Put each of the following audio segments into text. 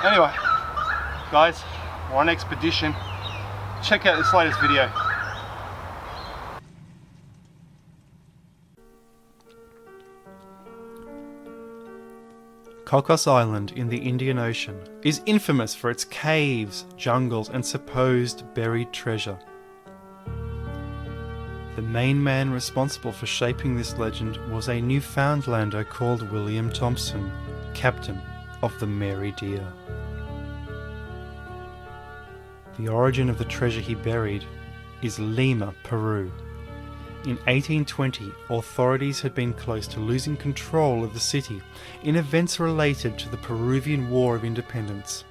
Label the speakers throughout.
Speaker 1: Anyway, guys, we're on expedition. Check out this latest video. Cocos Island in the Indian Ocean is infamous for its caves, jungles, and supposed buried treasure. The main man responsible for shaping this legend was a Newfoundlander called William Thompson, captain of the Mary Dear. The origin of the treasure he buried is Lima, Peru. In 1820, authorities had been close to losing control of the city in events related to the Peruvian War of Independence.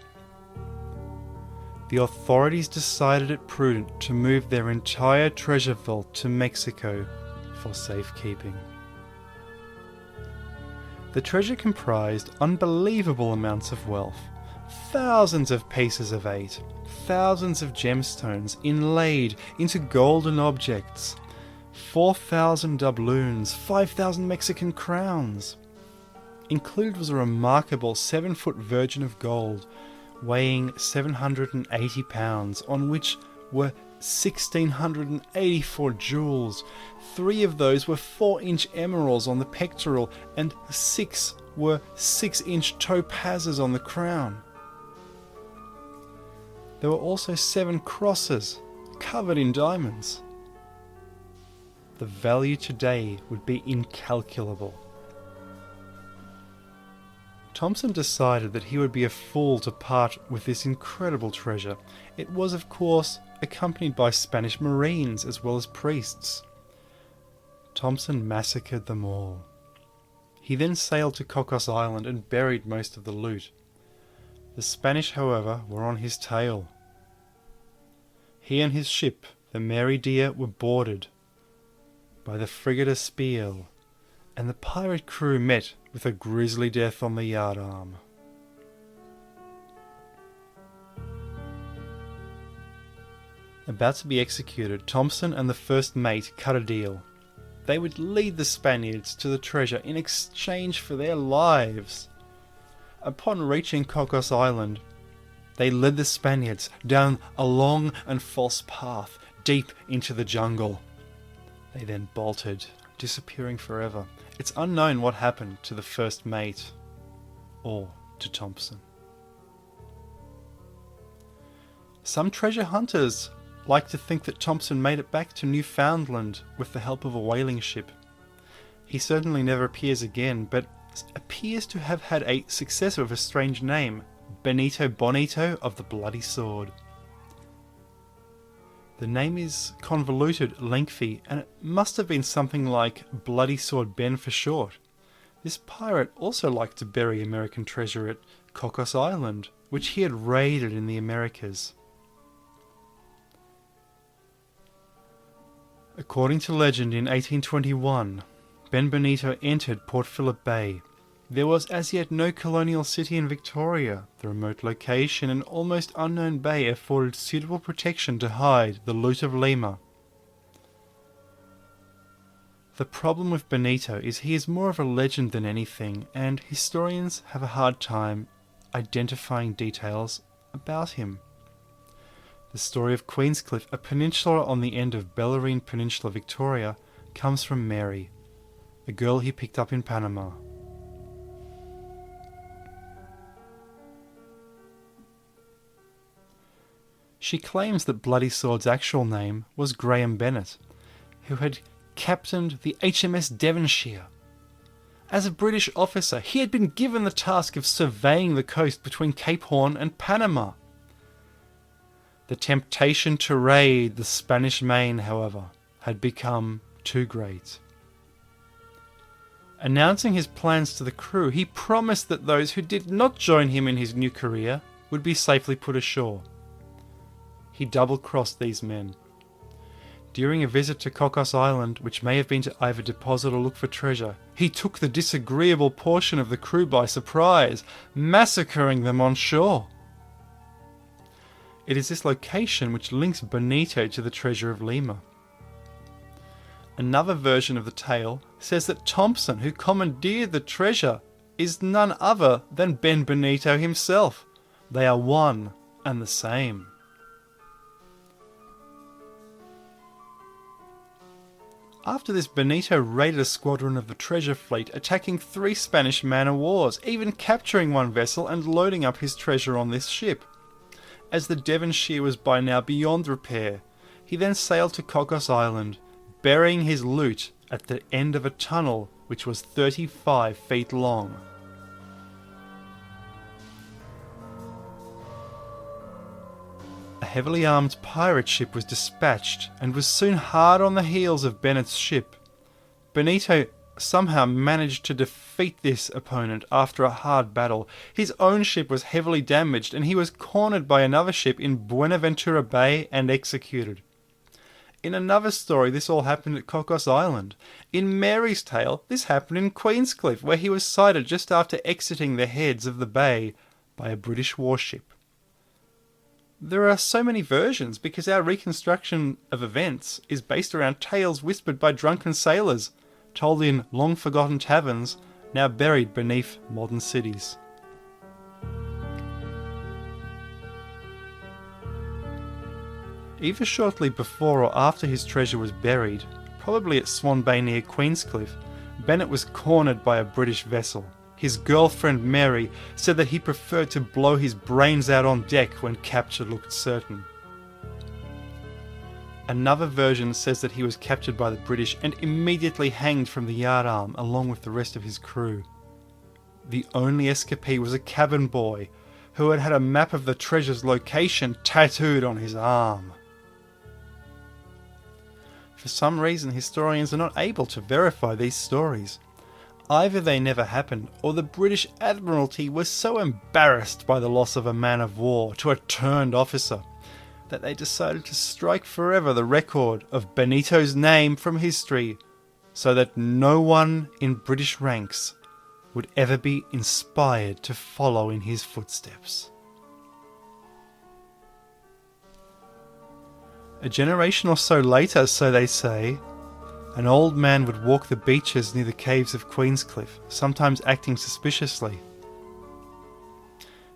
Speaker 1: The authorities decided it prudent to move their entire treasure vault to Mexico for safekeeping. The treasure comprised unbelievable amounts of wealth, thousands of pieces of 8, thousands of gemstones inlaid into golden objects, 4,000 doubloons, 5,000 Mexican crowns. Included was a remarkable 7-foot virgin of gold, weighing 780 pounds, on which were 1,684 jewels. 3 of those were 4-inch emeralds on the pectoral, and 6 were 6-inch topazes on the crown. There were also 7 crosses, covered in diamonds. The value today would be incalculable. Thompson decided that he would be a fool to part with this incredible treasure. It was, of course, accompanied by Spanish Marines as well as priests. Thompson massacred them all. He then sailed to Cocos Island and buried most of the loot. The Spanish, however, were on his tail. He and his ship, the Mary Dear, were boarded by the frigate Espiel, and the pirate crew met with a grisly death on the yardarm. About to be executed, Thompson and the first mate cut a deal. They would lead the Spaniards to the treasure in exchange for their lives. Upon reaching Cocos Island, they led the Spaniards down a long and false path deep into the jungle. They then bolted, disappearing forever. It's unknown what happened to the first mate, or to Thompson. Some treasure hunters like to think that Thompson made it back to Newfoundland with the help of a whaling ship. He certainly never appears again, but appears to have had a successor of a strange name, Bonito of the Bloody Sword. The name is convoluted, lengthy, and it must have been something like Bloody Sword Ben for short. This pirate also liked to bury American treasure at Cocos Island, which he had raided in the Americas. According to legend, in 1821, Ben Bonito entered Port Phillip Bay. There was as yet no colonial city in Victoria. The remote location and almost unknown bay afforded suitable protection to hide the loot of Lima. The problem with Bonito is he is more of a legend than anything, and historians have a hard time identifying details about him. The story of Queenscliff, a peninsula on the end of Bellarine Peninsula, Victoria, comes from Mary, a girl he picked up in Panama. She claims that Bloody Sword's actual name was Graham Bennett, who had captained the HMS Devonshire. As a British officer, he had been given the task of surveying the coast between Cape Horn and Panama. The temptation to raid the Spanish Main, however, had become too great. Announcing his plans to the crew, he promised that those who did not join him in his new career would be safely put ashore. He double-crossed these men. During a visit to Cocos Island, which may have been to either deposit or look for treasure, he took the disagreeable portion of the crew by surprise, massacring them on shore. It is this location which links Bonito to the treasure of Lima. Another version of the tale says that Thompson, who commandeered the treasure, is none other than Ben Bonito himself. They are one and the same. After this, Bonito raided a squadron of the treasure fleet, attacking 3 Spanish man-of-wars, even capturing one vessel and loading up his treasure on this ship. As the Devonshire was by now beyond repair, he then sailed to Cocos Island, burying his loot at the end of a tunnel which was 35 feet long. A heavily armed pirate ship was dispatched and was soon hard on the heels of Bennett's ship. Bonito somehow managed to defeat this opponent after a hard battle. His own ship was heavily damaged and he was cornered by another ship in Buenaventura Bay and executed. In another story, this all happened at Cocos Island. In Mary's tale, this happened in Queenscliff, where he was sighted just after exiting the heads of the bay by a British warship. There are so many versions because our reconstruction of events is based around tales whispered by drunken sailors, told in long-forgotten taverns, now buried beneath modern cities. Either shortly before or after his treasure was buried, probably at Swan Bay near Queenscliff, Bennett was cornered by a British vessel. His girlfriend Mary said that he preferred to blow his brains out on deck when capture looked certain. Another version says that he was captured by the British and immediately hanged from the yardarm along with the rest of his crew. The only escapee was a cabin boy who had had a map of the treasure's location tattooed on his arm. For some reason, historians are not able to verify these stories. Either they never happened, or the British Admiralty was so embarrassed by the loss of a man-of-war to a turned officer that they decided to strike forever the record of Bonito's name from history, so that no one in British ranks would ever be inspired to follow in his footsteps. A generation or so later, so they say, an old man would walk the beaches near the caves of Queenscliff, sometimes acting suspiciously.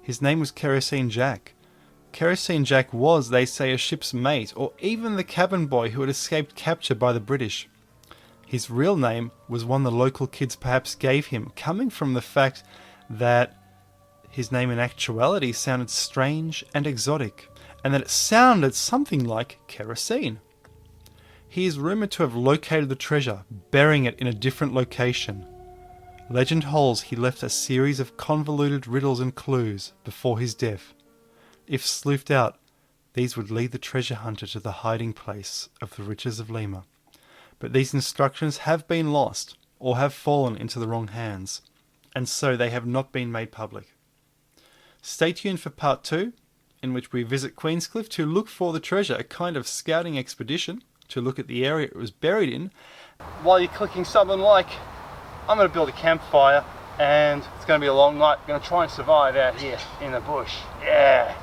Speaker 1: His name was Kerosene Jack. Kerosene Jack was, they say, a ship's mate, or even the cabin boy who had escaped capture by the British. His real name was one the local kids perhaps gave him, coming from the fact that his name in actuality sounded strange and exotic, and that it sounded something like kerosene. He is rumoured to have located the treasure, burying it in a different location. Legend holds he left a series of convoluted riddles and clues before his death. If sleuthed out, these would lead the treasure hunter to the hiding place of the riches of Lima. But these instructions have been lost, or have fallen into the wrong hands, and so they have not been made public. Stay tuned for part 2, in which we visit Queenscliff to look for the treasure, a kind of scouting expedition to look at the area it was buried in. While you're clicking something like, I'm going to build a campfire and it's going to be a long night. I'm going to try and survive out here in the bush. Yeah!